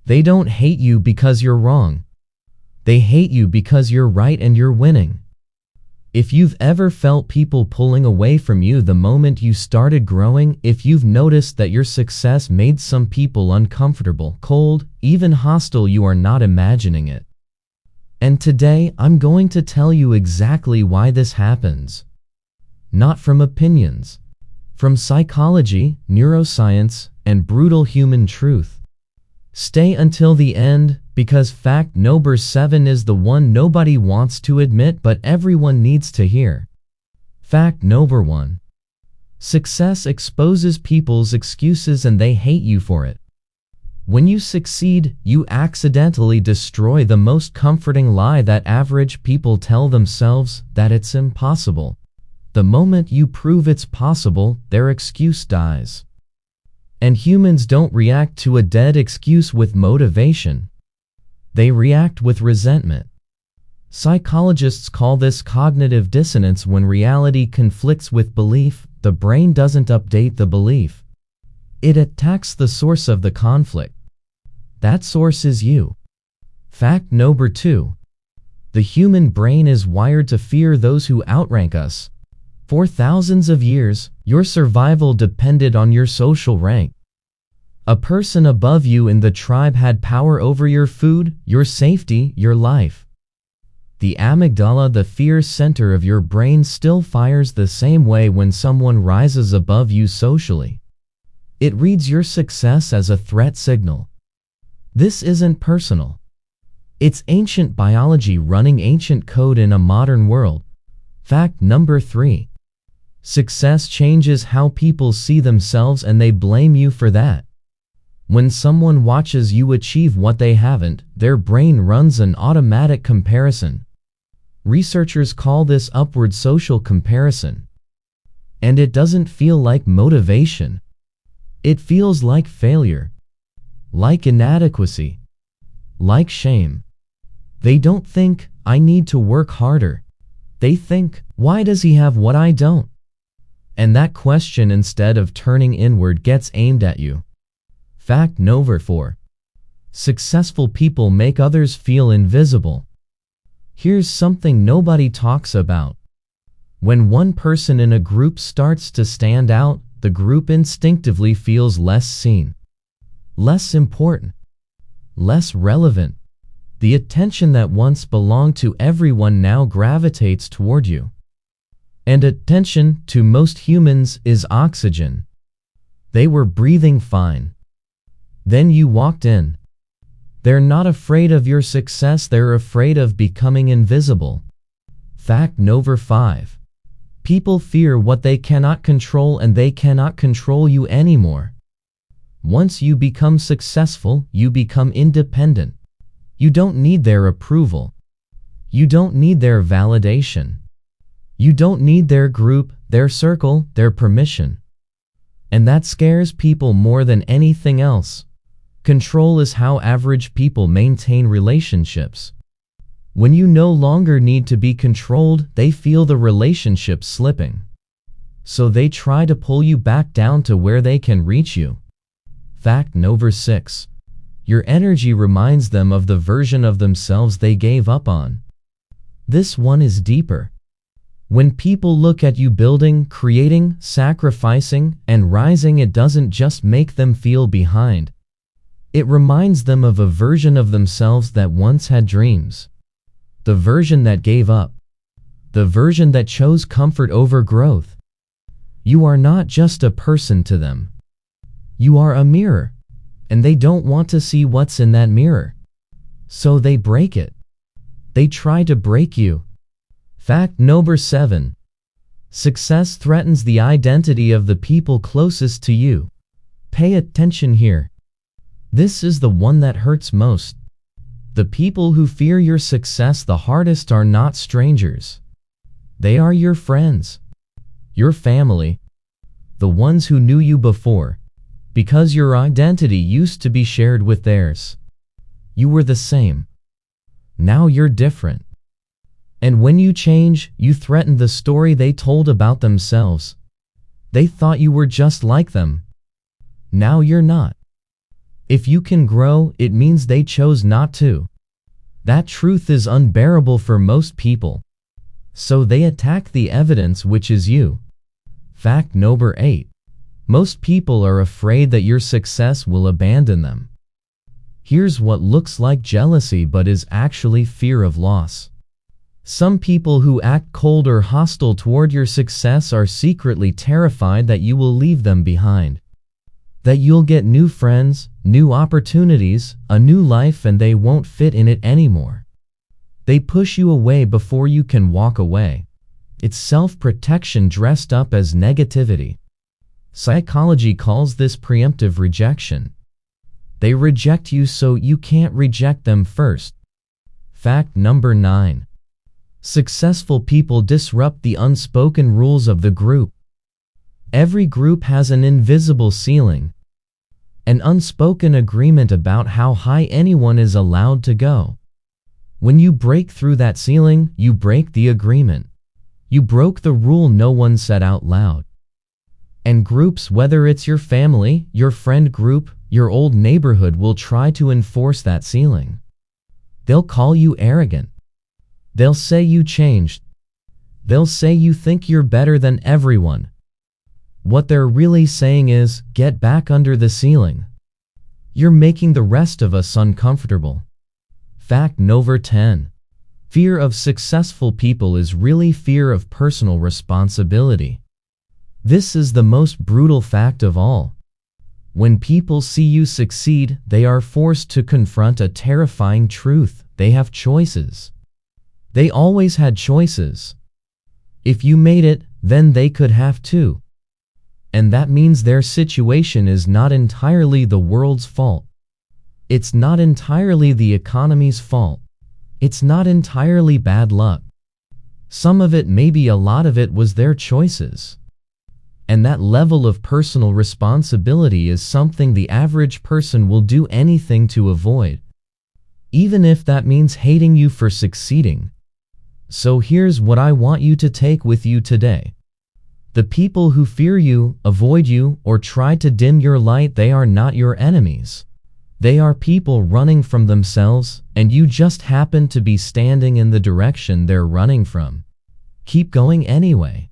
They don't hate you because you're wrong. They hate you because you're right and you're winning. If you've ever felt people pulling away from you the moment you started growing, if you've noticed that your success made some people uncomfortable, cold, even hostile, you are not imagining it. And today, I'm going to tell you exactly why this happens. Not from opinions, from psychology, neuroscience, and brutal human truth. Stay until the end, because fact number 7 is the one nobody wants to admit but everyone needs to hear. Fact number 1. Success exposes people's excuses and they hate you for it. When you succeed, you accidentally destroy the most comforting lie that average people tell themselves, that it's impossible. The moment you prove it's possible, their excuse dies. And humans don't react to a dead excuse with motivation. They react with resentment. Psychologists call this cognitive dissonance. When reality conflicts with belief, the brain doesn't update the belief. It attacks the source of the conflict. That source is you. Fact number 2. The human brain is wired to fear those who outrank us. For thousands of years, your survival depended on your social rank. A person above you in the tribe had power over your food, your safety, your life. The amygdala, the fear center of your brain, still fires the same way when someone rises above you socially. It reads your success as a threat signal. This isn't personal. It's ancient biology running ancient code in a modern world. Fact number 3. Success changes how people see themselves and they blame you for that. When someone watches you achieve what they haven't, their brain runs an automatic comparison. Researchers call this upward social comparison. And it doesn't feel like motivation. It feels like failure, like inadequacy, like shame. They don't think, I need to work harder. They think, why does he have what I don't? And that question, instead of turning inward, gets aimed at you. Fact number 4. Successful people make others feel invisible. Here's something nobody talks about. When one person in a group starts to stand out, the group instinctively feels less seen, less important, less relevant. The attention that once belonged to everyone now gravitates toward you. And attention, to most humans, is oxygen. They were breathing fine. Then you walked in. They're not afraid of your success, they're afraid of becoming invisible. Fact number 5. People fear what they cannot control and they cannot control you anymore. Once you become successful, you become independent. You don't need their approval. You don't need their validation. You don't need their group, their circle, their permission. And that scares people more than anything else. Control is how average people maintain relationships. When you no longer need to be controlled, they feel the relationship slipping. So they try to pull you back down to where they can reach you. Fact number 6. Your energy reminds them of the version of themselves they gave up on. This one is deeper. When people look at you building, creating, sacrificing, and rising, it doesn't just make them feel behind. It reminds them of a version of themselves that once had dreams. The version that gave up. The version that chose comfort over growth. You are not just a person to them. You are a mirror, and they don't want to see what's in that mirror. So they break it. They try to break you. Fact number 7. Success threatens the identity of the people closest to you. Pay attention here. This is the one that hurts most. The people who fear your success the hardest are not strangers. They are your friends, your family, the ones who knew you before, because your identity used to be shared with theirs. You were the same. Now you're different. And when you change, you threaten the story they told about themselves. They thought you were just like them. Now you're not. If you can grow, it means they chose not to. That truth is unbearable for most people. So they attack the evidence, which is you. Fact number 8. Most people are afraid that your success will abandon them. Here's what looks like jealousy but is actually fear of loss. Some people who act cold or hostile toward your success are secretly terrified that you will leave them behind. That you'll get new friends, new opportunities, a new life, and they won't fit in it anymore. They push you away before you can walk away. It's self-protection dressed up as negativity. Psychology calls this preemptive rejection. They reject you so you can't reject them first. Fact number 9. Successful people disrupt the unspoken rules of the group. Every group has an invisible ceiling, an unspoken agreement about how high anyone is allowed to go. When you break through that ceiling, you break the agreement. You broke the rule no one said out loud. And groups, whether it's your family, your friend group, your old neighborhood, will try to enforce that ceiling. They'll call you arrogant. They'll say you changed. They'll say you think you're better than everyone. What they're really saying is, get back under the ceiling. You're making the rest of us uncomfortable. Fact number 10. Fear of successful people is really fear of personal responsibility. This is the most brutal fact of all. When people see you succeed, they are forced to confront a terrifying truth: they have choices. They always had choices. If you made it, then they could have too. And that means their situation is not entirely the world's fault. It's not entirely the economy's fault. It's not entirely bad luck. Some of it, maybe a lot of it, was their choices. And that level of personal responsibility is something the average person will do anything to avoid, even if that means hating you for succeeding. So here's what I want you to take with you today. The people who fear you, avoid you, or try to dim your light, they are not your enemies. They are people running from themselves, and you just happen to be standing in the direction they're running from. Keep going anyway.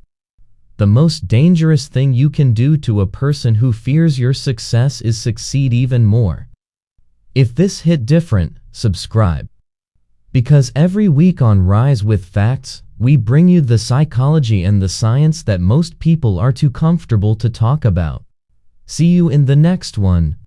The most dangerous thing you can do to a person who fears your success is succeed even more. If this hit different, subscribe. Because every week on Rise with Facts, we bring you the psychology and the science that most people are too comfortable to talk about. See you in the next one.